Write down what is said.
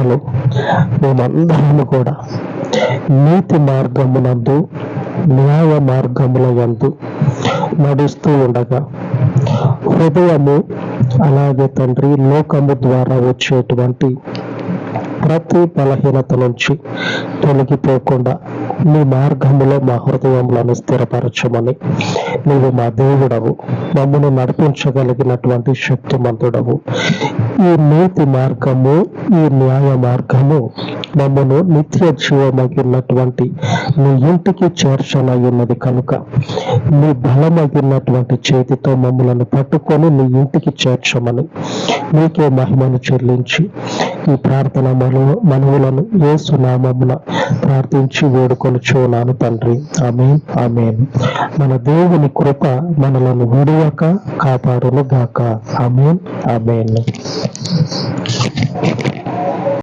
పిల్లలు మేమందరము కూడా నీతి మార్గమునందు న్యాయ మార్గముల యందు నడుస్తూ ఉండగా హృదయము అలాగే తండ్రి లోకము ద్వారా వచ్చేటువంటి ప్రతి బలహీనత నుంచి తొలగిపోకుండా నీ మార్గములో మా హృదయములను స్థిరపరచమని, నీవు మా దేవుడవు, మమ్మల్ని నడిపించగలిగినటువంటి శక్తిమంతుడవు. ఈ నీతి మార్గము, ఈ న్యాయ మార్గము మమ్మను నిత్య జీవమగినటువంటి నీ ఇంటికి చేర్చనయ్యున్నది కనుక నీ బలమగినటువంటి చేతితో మమ్మలను పట్టుకొని నీ ఇంటికి చేర్చమని నీకే మహిమను చెల్లించి ఈ ప్రార్థన మనవులను యేసు నామమున ప్రార్థించి వేడుకొనుచున్నాను తండ్రి. ఆమేన్, ఆమేన్. మన దేవుని కృప మనలను విడువక కాపాడును గాక. ఆమేన్, ఆమేన్.